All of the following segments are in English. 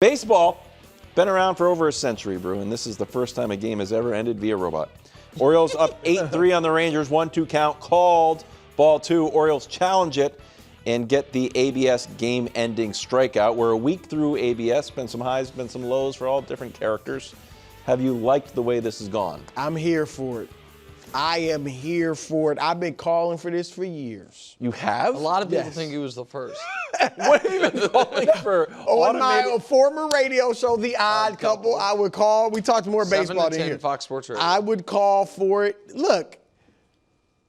Baseball, been around for over a century, Brew, and this is the first time a game has ever ended via robot. Orioles up 8-3 on the Rangers, 1-2 count, called ball 2. Orioles challenge it and get the ABS game-ending strikeout. We're a week through ABS, been some highs, been some lows for all different characters. Have you liked the way this has gone? I'm here for it. I am here for it. I've been calling for this for years. You have? A lot of people think he was the first. What have you been calling for? On my former radio show, The Odd Couple, I would call. We talked more baseball 7 to than 10 here. Fox Sports Radio. I would call for it. Look,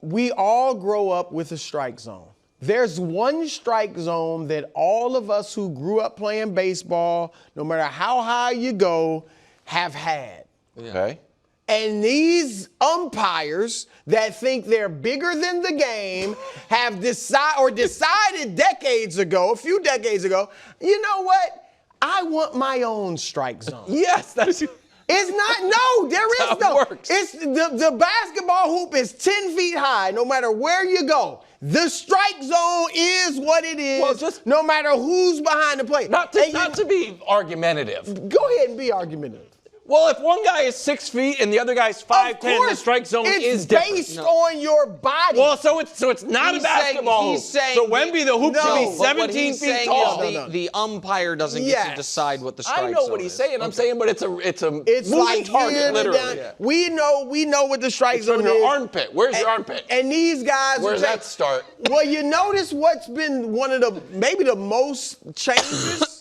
we all grow up with a strike zone. There's one strike zone that all of us who grew up playing baseball, no matter how high you go, have had. Yeah. Okay. And these umpires that think they're bigger than the game have decided decades ago, a few decades ago, you know what? I want my own strike zone. Yes, that's... It's not, no, there is how it no. works. It's the basketball hoop is 10 feet high, no matter where you go. The strike zone is what it is, Well, just- no matter who's behind the plate. Not to be argumentative. Go ahead and be argumentative. Well, if one guy is 6 feet and the other guy's 5'10", the strike zone is different. It's based on your body. Well, so it's not a basketball hoop. So Wemby, the hoop should be 17 feet tall. The umpire doesn't get to decide what the strike zone is. I know what he's saying. I'm saying, but it's a it's moving like target, literally. Yeah. We know what the strike It's zone from is. your armpit. Where's your armpit? And these guys. Where's that start? Well, you notice what's been one of the most changes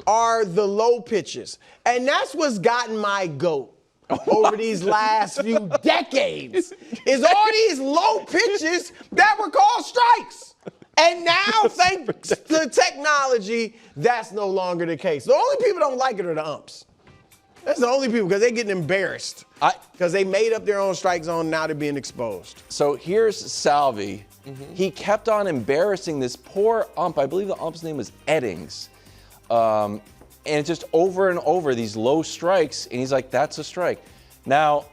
are the low pitches. And that's what's gotten my goat over these last few decades, is all these low pitches that were called strikes. And now, thanks to technology, that's no longer the case. The only people that don't like it are the umps. That's the only people, because they're getting embarrassed. Because they made up their own strike zone, now they're being exposed. So here's Salvi. He kept on embarrassing this poor ump. I believe the ump's name was Eddings. And it's just over and over, these low strikes, and he's like, that's a strike. Now,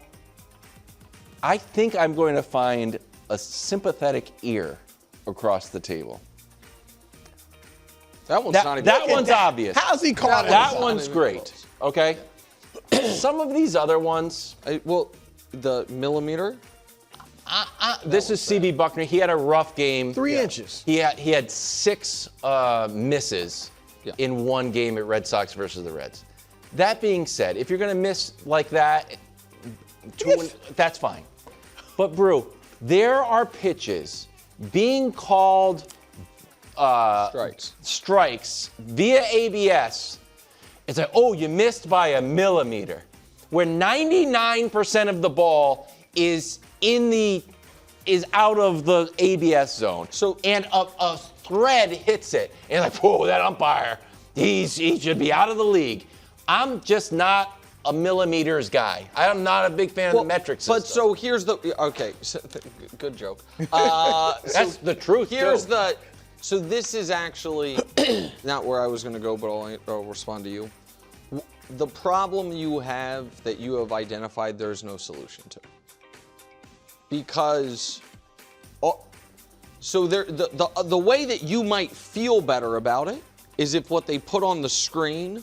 I think I'm going to find a sympathetic ear across the table. That one's not even That one's obvious. How's he calling it? That one's great, okay? Some of these other ones, Well, the millimeter? this is CB Buckner. He had a rough game. 3 inches. He had 6 misses in one game at Red Sox versus the Reds. That being said, if you're going to miss like that, that's fine. But, Brew, there are pitches being called strikes via ABS. It's like, oh, you missed by a millimeter, where 99% of the ball is out of the ABS zone. So, and a thread hits it, and like, whoa, that umpire, he should be out of the league. I'm just not a millimeters guy. I'm not a big fan of the metric system. But so here's good joke. That's the truth. Here's so this is actually not where I was going to go, but I'll respond to you. The problem you have that you have identified, there's no solution to. Because, so the way that you might feel better about it is if what they put on the screen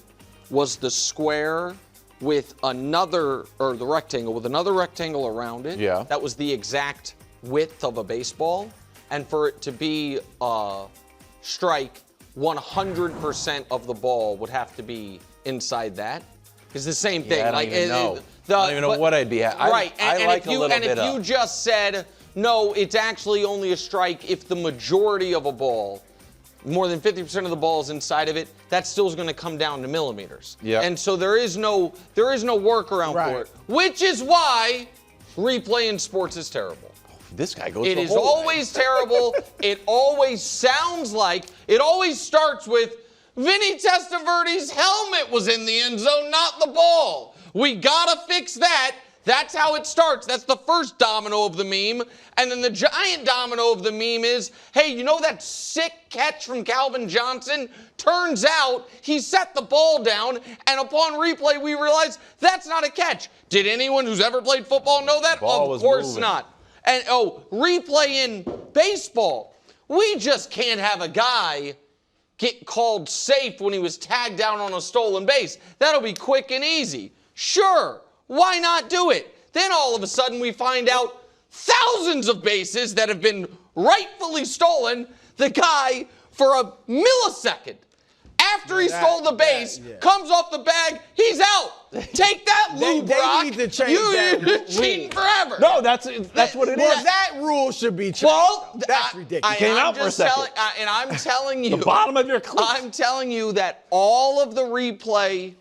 was the square with the rectangle with another rectangle around it. Yeah. That was the exact width of a baseball, and for it to be a strike, 100% of the ball would have to be inside that. It's the same thing. I don't even know. I don't even know what I'd be at. Right. And if you just said, no, it's actually only a strike if the majority of a ball, more than 50% of the ball is inside of it, that still is going to come down to millimeters. Yeah. And so there is no workaround for it, which is why replay in sports is terrible. This guy goes. It is always terrible. It always sounds like, it always starts with, Vinny Testaverde's helmet was in the end zone, not the ball. We gotta fix that. That's how it starts. That's the first domino of the meme. And then the giant domino of the meme is, hey, you know that sick catch from Calvin Johnson? Turns out he set the ball down, and upon replay, we realize that's not a catch. Did anyone who's ever played football know that? Of course not. And, replay in baseball. We just can't have a guy get called safe when he was tagged down on a stolen base. That'll be quick and easy. Sure, why not do it? Then all of a sudden we find out thousands of bases that have been rightfully stolen. The guy, for a millisecond, after he stole the base, comes off the bag, he's out. Take that, Lou Brock. They need to change that You're cheating forever. No, that's what it Well, is. that rule should be changed. Well, That's ridiculous. Came out for a second. And I'm telling you. The bottom of your clip. I'm telling you that all of the replay,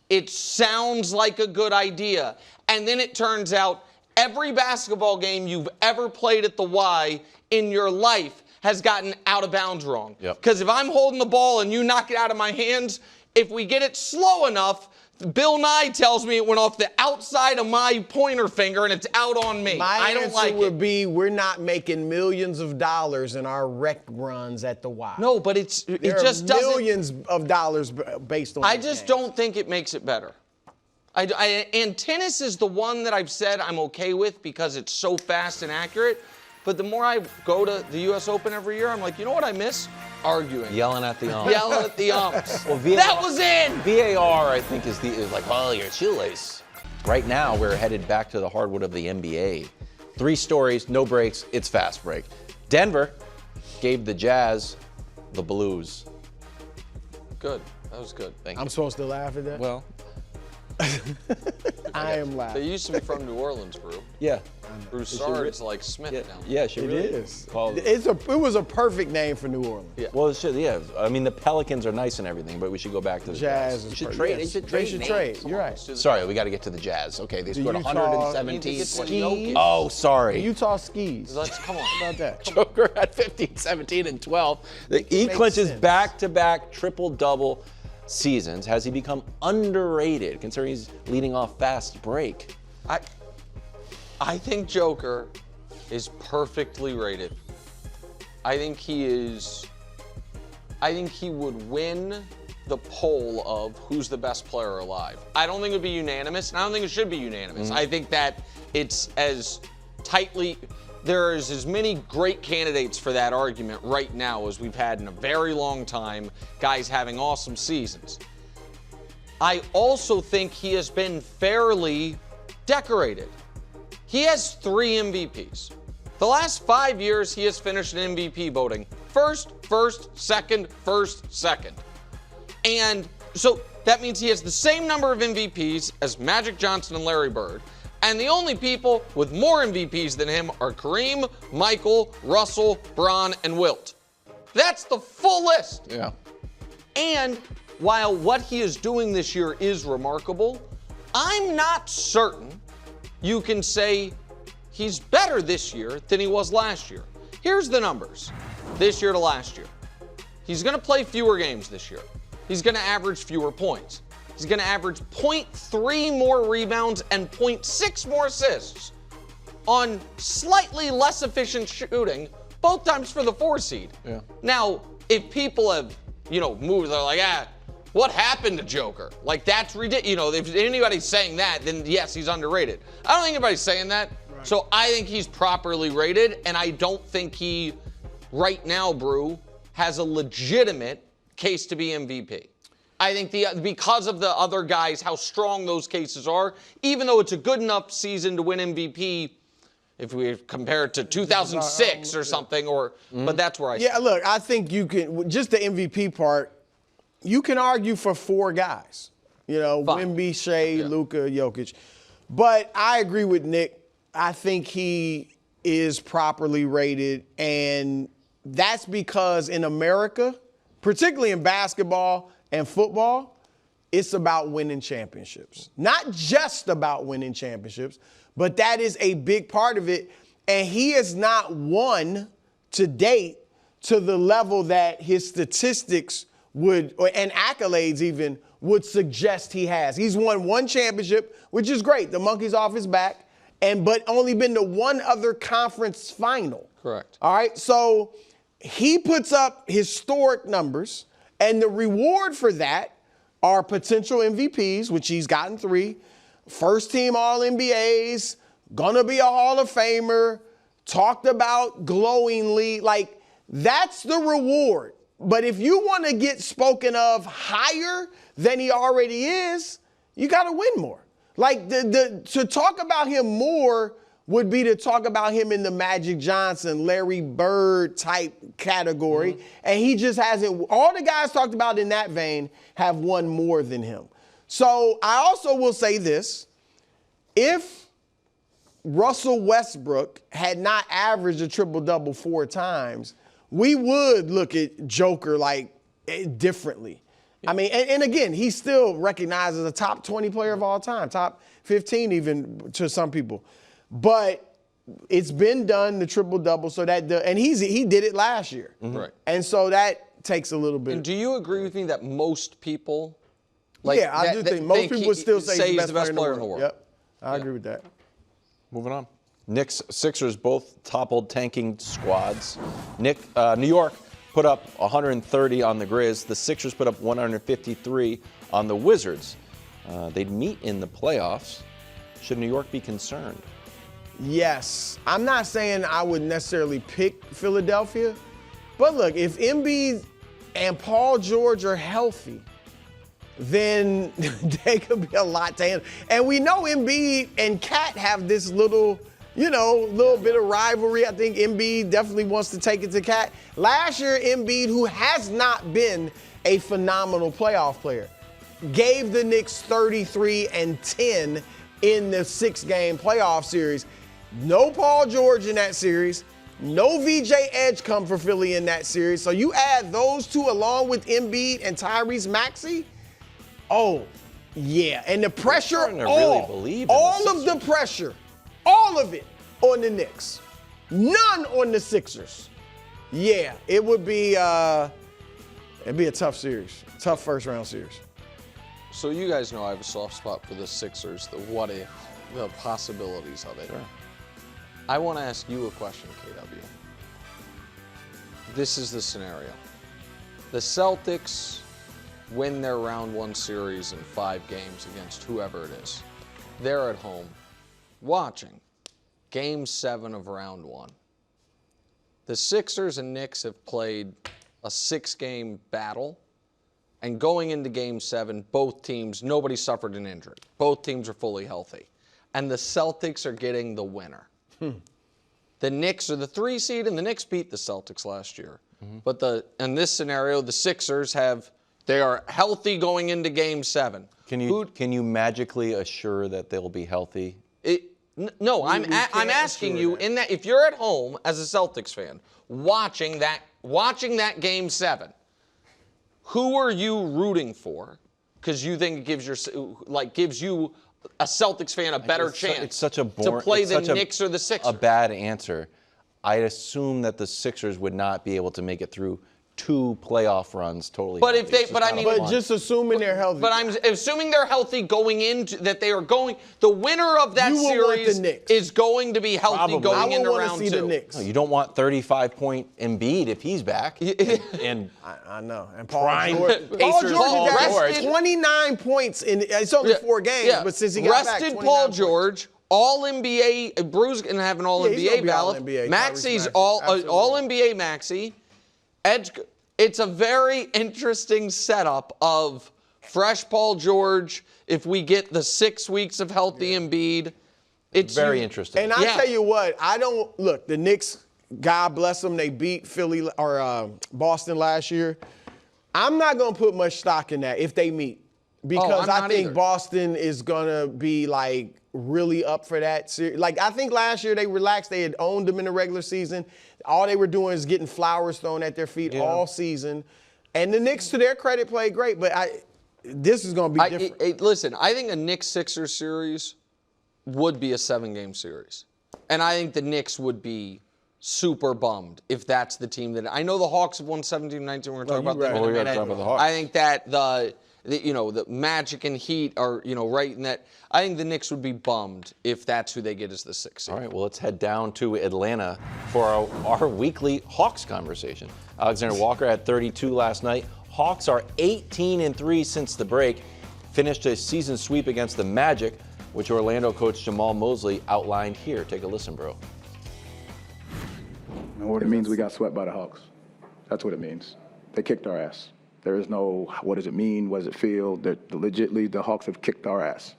it sounds like a good idea. And then it turns out every basketball game you've ever played at the Y in your life has gotten out of bounds wrong. Because if I'm holding the ball and you knock it out of my hands, if we get it slow enough, Bill Nye tells me it went off the outside of my pointer finger and it's out on me. I don't like it. My answer would be we're not making millions of dollars in our rec runs at the Y. No, but it just doesn't. Millions of dollars based on. I just don't think it makes it better. And tennis is the one that I've said I'm okay with because it's so fast and accurate. But the more I go to the U.S. Open every year, I'm like, you know what I miss? Arguing. Yelling at the ump. Yelling at the umps. Well, VAR, that was in! VAR, I think, is like, well, your shoelace. Right now, we're headed back to the hardwood of the NBA. 3 stories, no breaks, it's fast break. Denver gave the Jazz the blues. Good. That was good. Thank you. I'm supposed to laugh at that? Well, I am laughing. They used to be from New Orleans, Brew. yeah. Broussard's like Smith now. Yeah, she really is. Called, It was a perfect name for New Orleans. Yeah. well, it should, yeah. I mean, the Pelicans are nice and everything, but we should go back to the Jazz. Jazz. You should is trade. yes. You should They trade. should names. trade. You're right. Sorry, we got to get to the Jazz. Okay, they scored Utah- 117. Skis. Oh, sorry. Utah skis. Let's come on. How about that? Joker at 15, 17, and 12. He makes clinches sense. back-to-back triple-double seasons. Has he become underrated, considering he's leading off fast break? I think Joker is perfectly rated. I think he would win the poll of who's the best player alive. I don't think it would be unanimous, and I don't think it should be unanimous. I think that it's as tightly, there's as many great candidates for that argument right now as we've had in a very long time, guys having awesome seasons. I also think he has been fairly decorated. He has 3 MVPs. The last 5 years, he has finished in MVP voting. First, second. And so that means he has the same number of MVPs as Magic Johnson and Larry Bird. And the only people with more MVPs than him are Kareem, Michael, Russell, Bron, and Wilt. That's the full list. Yeah. And while what he is doing this year is remarkable, I'm not certain you can say he's better this year than he was last year. Here's the numbers, this year to last year. He's going to play fewer games this year. He's going to average fewer points. He's going to average 0.3 more rebounds and 0.6 more assists on slightly less efficient shooting, both times for the 4 seed. Yeah. Now, if people have, moved, they're like, what happened to Joker? Like, that's ridiculous. If anybody's saying that, then yes, he's underrated. I don't think anybody's saying that. Right. So I think he's properly rated, and I don't think he, right now, Brew, has a legitimate case to be MVP. I think because of the other guys, how strong those cases are, even though it's a good enough season to win MVP, if we compare it to 2006 or something, but that's where I Yeah, look, I think you can, just the MVP part, you can argue for 4 guys. Wemby, Shea, Luka, Jokic. But I agree with Nick. I think he is properly rated, and that's because in America, particularly in basketball and football, it's about winning championships. Not just about winning championships, but that is a big part of it. And he has not won to date to the level that his statistics would, and accolades even, would suggest he has. He's won 1 championship, which is great. The monkey's off his back, but only been to 1 other conference final. Correct. All right, so he puts up historic numbers, and the reward for that are potential MVPs, which he's gotten 3, first-team All-NBAs, gonna be a Hall of Famer, talked about glowingly. Like, that's the reward. But if you want to get spoken of higher than he already is, you got to win more. Like to talk about him more would be to talk about him in the Magic Johnson, Larry Bird type category. And he just hasn't. All the guys talked about in that vein have won more than him. So I also will say this. If Russell Westbrook had not averaged a triple-double 4 times, we would look at Joker like differently. I mean, and again, he's still recognized as a top 20 player of all time, top 15 even to some people. But it's been done, the triple-double, so that and he did it last year. Right. And so that takes a little bit. And do you agree with me that most people yeah, I do think most people would still say he's the best player in the world. Yep, I agree with that. Moving on. Knicks, Sixers both toppled tanking squads. New York put up 130 on the Grizz. The Sixers put up 153 on the Wizards. They'd meet in the playoffs. Should New York be concerned? Yes. I'm not saying I would necessarily pick Philadelphia, but look, if Embiid and Paul George are healthy, then they could be a lot to handle. And we know Embiid and Cat have this little bit of rivalry. I think Embiid definitely wants to take it to Cat. Last year, Embiid, who has not been a phenomenal playoff player, gave the Knicks 33-10 in the 6-game playoff series. No Paul George in that series. No VJ Edge come for Philly in that series. So you add those two along with Embiid and Tyrese Maxey. Oh, yeah. And the pressure, all of the pressure, all of it on the Knicks. None on the Sixers. Yeah, it would be it'd be a tough series, tough first-round series. So you guys know I have a soft spot for the Sixers, the what if, the possibilities of it. Sure. I want to ask you a question, KW. This is the scenario. The Celtics win their round 1 series in 5 games against whoever it is. They're at home watching Game 7 of round 1. The Sixers and Knicks have played a 6-game battle. And going into Game 7, both teams, nobody suffered an injury. Both teams are fully healthy. And the Celtics are getting the winner. The Knicks are the 3 seed, and the Knicks beat the Celtics last year. But in this scenario, the Sixers they are healthy going into Game 7. Can you magically assure that they'll be healthy? No, I'm asking you in that if you're at home as a Celtics fan watching that Game 7, who are you rooting for? Because you think it gives you a Celtics fan a better chance to play the Knicks or the Sixers. A bad answer. I assume that the Sixers would not be able to make it through 2 playoff runs totally. But just assuming they're healthy. But I'm assuming they're healthy going into that they are going. The winner of that series is going to be healthy going into round 2. The Knicks. No, you don't want 35-point Embiid if he's back. and I know. And Paul George has 29 points in. It's only 4 games, but since he got back, rested Paul George. All NBA. Bruce gonna have an All NBA ballot. Maxey's all NBA. Maxey. Edge. It's a very interesting setup of fresh Paul George. If we get the 6 weeks of healthy Embiid, it's very interesting. And I tell you what, the Knicks. God bless them. They beat Philly or Boston last year. I'm not gonna put much stock in that if they meet because I think Boston is gonna be like really up for that series. Like I think last year they relaxed. They had owned them in the regular season. All they were doing is getting flowers thrown at their feet all season. And the Knicks, to their credit, played great. But this is going to be different. Listen, I think a Knicks-Sixers series would be a 7-game series. And I think the Knicks would be super bummed if that's the team that... I know the Hawks have won 17-19. We're going to talk about them in a minute. I think that the Magic and Heat are, right in that. I think the Knicks would be bummed if that's who they get as the 6th seed. All right, well, let's head down to Atlanta for our weekly Hawks conversation. Alexander Walker had 32 last night. Hawks are 18-3 since the break. Finished a season sweep against the Magic, which Orlando coach Jamal Mosley outlined here. Take a listen, bro. It means we got swept by the Hawks. That's what it means. They kicked our ass. There is no, what does it mean? What does it feel? Legitimately, the Hawks have kicked our ass.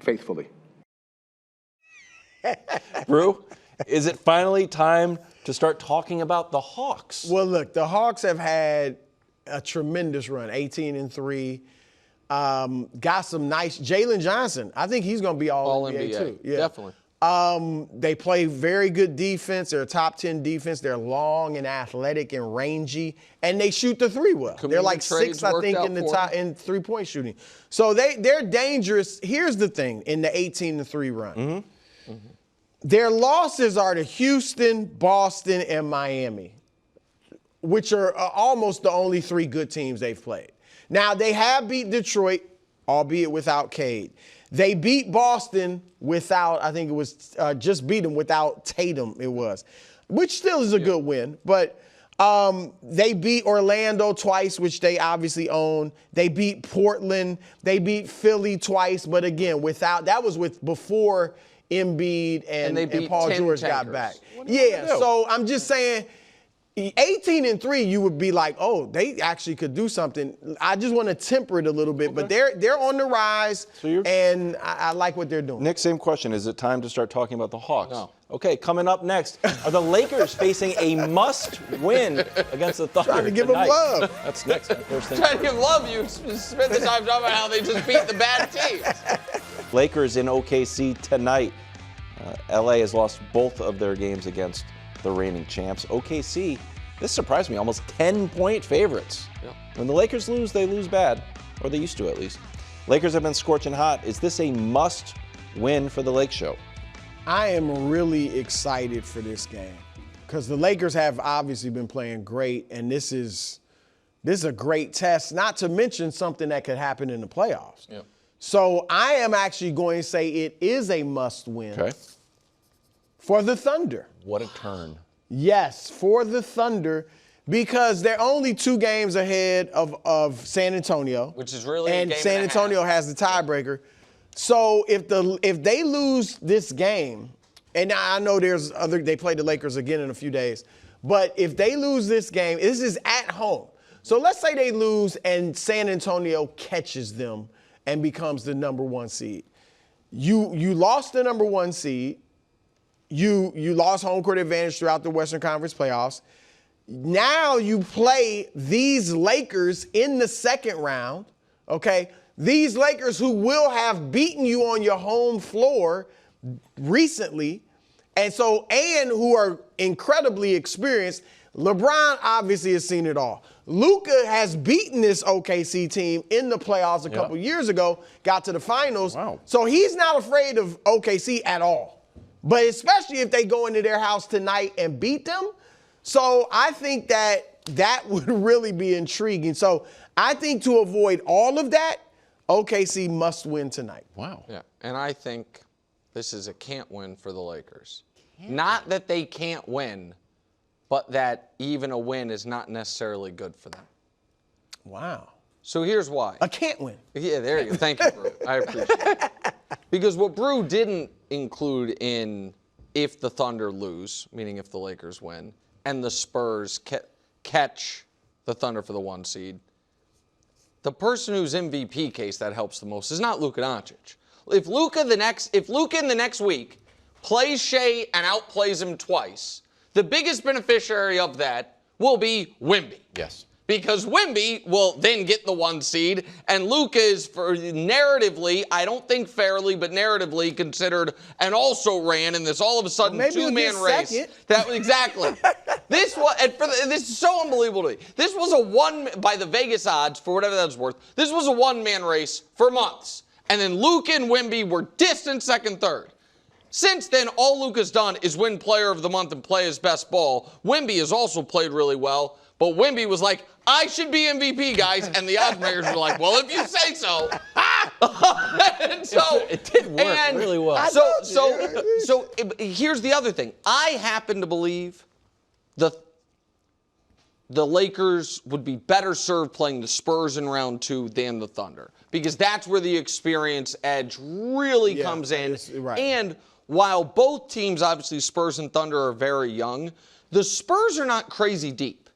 Faithfully. Brew, is it finally time to start talking about the Hawks? Well, look, the Hawks have had a tremendous run, 18-3. Got some nice Jalen Johnson. I think he's going to be all NBA too. Yeah, definitely. They play very good defense. They're a top 10 defense. They're long and athletic and rangy, and they shoot the three well. They're like sixth, I think, in the top in three-point shooting. So they're dangerous. Here's the thing: in the 18-3 run, their losses are to Houston, Boston, and Miami, which are almost the only three good teams they've played. Now, they have beat Detroit, albeit without Cade. They beat Boston without, I think it was just beat them without Tatum, it was, which still is a good win. But they beat Orlando twice, which they obviously own. They beat Portland. They beat Philly twice, but again, before Embiid and Paul George got back. Yeah, so I'm just saying, 18-3, you would be like, oh, they actually could do something. I just want to temper it a little bit, but they're on the rise, and I like what they're doing. Nick, same question. Is it time to start talking about the Hawks? No. Okay, coming up next, are the Lakers facing a must-win against the Thunder Trying to give tonight? them love. That's next. First thing. Trying to give love. You spent the time talking about how they just beat the bad teams. Lakers in OKC tonight. LA has lost both of their games against the reigning champs. OKC, this surprised me, almost 10-point favorites. Yep. When the Lakers lose, they lose bad, or they used to at least. Lakers have been scorching hot. Is this a must-win for the LakeShow? I am really excited for this game because the Lakers have obviously been playing great, and this is a great test, not to mention something that could happen in the playoffs. Yep. So I am actually going to say it is a must-win for the Thunder. What a turn. Yes, for the Thunder, because they're only 2 games ahead of San Antonio. Which is really and a game San and a Antonio half. has the tiebreaker. So if they lose this game, and I know they play the Lakers again in a few days, but if they lose this game, this is at home. So let's say they lose and San Antonio catches them and becomes the number 1 seed. You lost the number 1 seed. You lost home court advantage throughout the Western Conference playoffs. Now you play these Lakers in the second round, okay? These Lakers who will have beaten you on your home floor recently, and who are incredibly experienced. LeBron obviously has seen it all. Luka has beaten this OKC team in the playoffs a couple years ago, got to the finals. Wow. So he's not afraid of OKC at all. But especially if they go into their house tonight and beat them. So I think that would really be intriguing. So I think to avoid all of that, OKC must win tonight. Wow. Yeah, and I think this is a can't win for the Lakers. Not that they can't win, but that even a win is not necessarily good for them. Wow. So here's why. A can't win. Yeah, there you go. Thank you, Brew. I appreciate it. Because what Brew didn't include in if the Thunder lose, meaning if the Lakers win, and the Spurs catch the Thunder for the 1 seed, the person whose MVP case that helps the most is not Luka Jokić. If Luka in the next week plays Shea and outplays him twice, the biggest beneficiary of that will be Wemby. Yes. Because Wemby will then get the 1 seed, and Luka is, narratively, I don't think fairly, but narratively considered an also-ran in this all of a sudden two-man race. Exactly. This is so unbelievable to me. This was by the Vegas odds, for whatever that's worth, this was a one-man race for months. And then Luka and Wemby were distant second, third. Since then, all Luka's done is win Player of the Month and play his best ball. Wemby has also played really well, but Wemby was like, I should be MVP, guys. And the odds makers were like, well, if you say so. And so it did work really well. So here's the other thing. I happen to believe the Lakers would be better served playing the Spurs in round 2 than the Thunder, because that's where the experience edge really comes in. Right. And while both teams, obviously Spurs and Thunder, are very young, the Spurs are not crazy deep.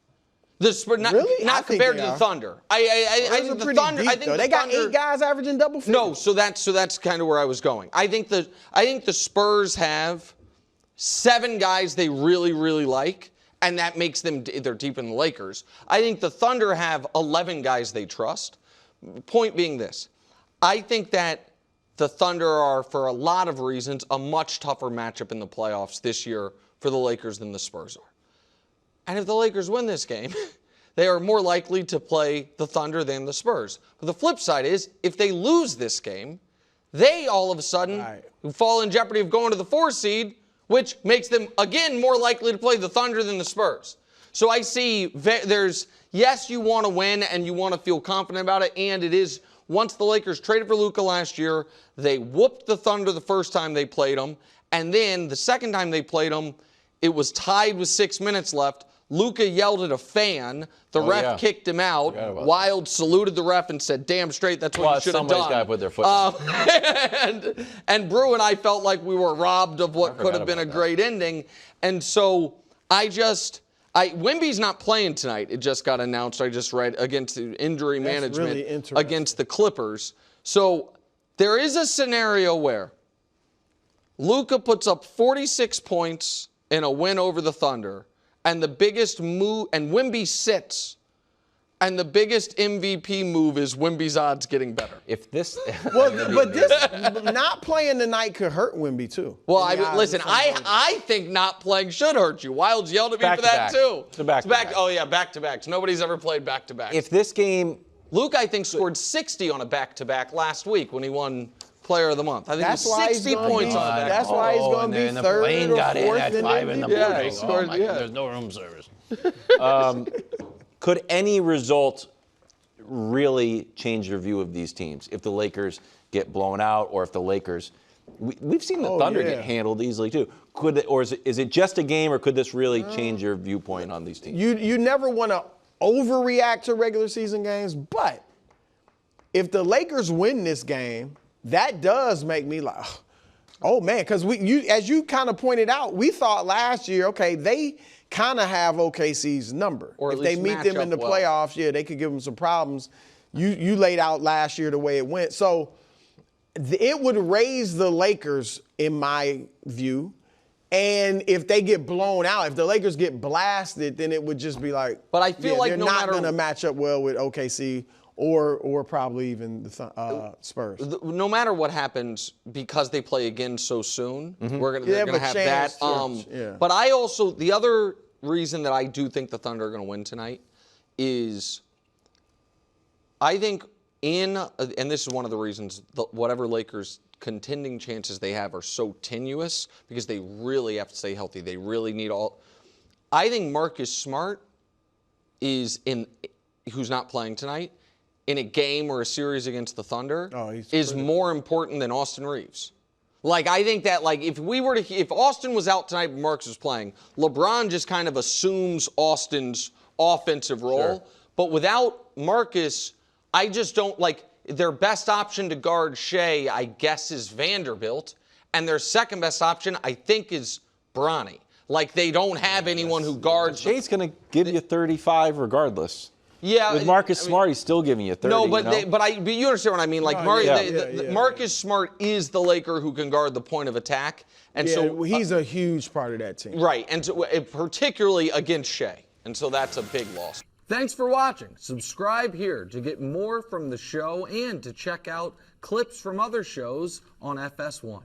The Spurs, not compared to the Thunder. I think the Thunder. Deep, I think they got 8 guys averaging double figures. No, so that's kind of where I was going. I think the Spurs have 7 guys they really, really like, and that makes them, they're deep in the Lakers. I think the Thunder have 11 guys they trust. Point being this, I think that the Thunder are, for a lot of reasons, a much tougher matchup in the playoffs this year for the Lakers than the Spurs are. And if the Lakers win this game, they are more likely to play the Thunder than the Spurs. But the flip side is, if they lose this game, they all of a sudden fall in jeopardy of going to the 4 seed, which makes them, again, more likely to play the Thunder than the Spurs. So I see yes, you want to win and you want to feel confident about it, and it is, once the Lakers traded for Luka last year, they whooped the Thunder the first time they played them, and then the second time they played them, it was tied with 6 minutes left. Luka yelled at a fan. The ref kicked him out. Wild saluted the ref and said, "Damn straight, that's what you should have done." Somebody's got to put their foot down. And Brew and I felt like we were robbed of what could have been a great ending. And so Wemby's not playing tonight. It just got announced. I just read, against the injury management against the Clippers. So there is a scenario where Luka puts up 46 points in a win over the Thunder, and the biggest move, and Wemby sits, and the biggest MVP move is Wemby's odds getting better. If this, but this not playing tonight could hurt Wemby too. Well, listen, I think not playing should hurt you. Wildes yelled at me for that too. Oh yeah, back-to-backs. Nobody's ever played back-to-backs. If this game, Luke, I think, scored 60 on a back-to-back last week when he won Player of the Month. I think it was 60 points on that. That's why he's going to be third plane or got fourth in at 5 in the morning. There's no room service. Could any result really change your view of these teams? If the Lakers get blown out, or if the Lakers, we've seen the Thunder get handled easily too. Is it just a game, or could this really change your viewpoint on these teams? You never want to overreact to regular season games, but if the Lakers win this game, that does make me like, oh man, because as you kind of pointed out, we thought last year, okay, they kind of have OKC's number. Or if they meet them in the playoffs, they could give them some problems. You laid out last year the way it went. So it would raise the Lakers, in my view. And if they get blown out, if the Lakers get blasted, then it would just be like, but I feel like they're not going to match up well with OKC or probably even the Spurs. No matter what happens, because they play again so soon, they're going to have that. But I also, the other reason that I do think the Thunder are going to win tonight is, I think and this is one of the reasons, whatever Lakers contending chances they have are so tenuous, because they really have to stay healthy. They really need I think Marcus Smart who's not playing tonight, in a game or a series against the Thunder, is more important than Austin Reeves. Like, I think that, like, if Austin was out tonight and Marcus was playing, LeBron just kind of assumes Austin's offensive role. Sure. But without Marcus, I just don't, like, their best option to guard Shea, I guess, is Vanderbilt. And their second best option, I think, is Bronny. Like, they don't have anyone who guards. Shea's going to give you 35 regardless. Yeah, with Marcus Smart, he's still giving you 30. No, but you understand what I mean. Like Marcus Smart is the Laker who can guard the point of attack, and so he's a huge part of that team. Right, and so, particularly against Shea, and so that's a big loss. Thanks for watching. Subscribe here to get more from the show and to check out clips from other shows on FS1.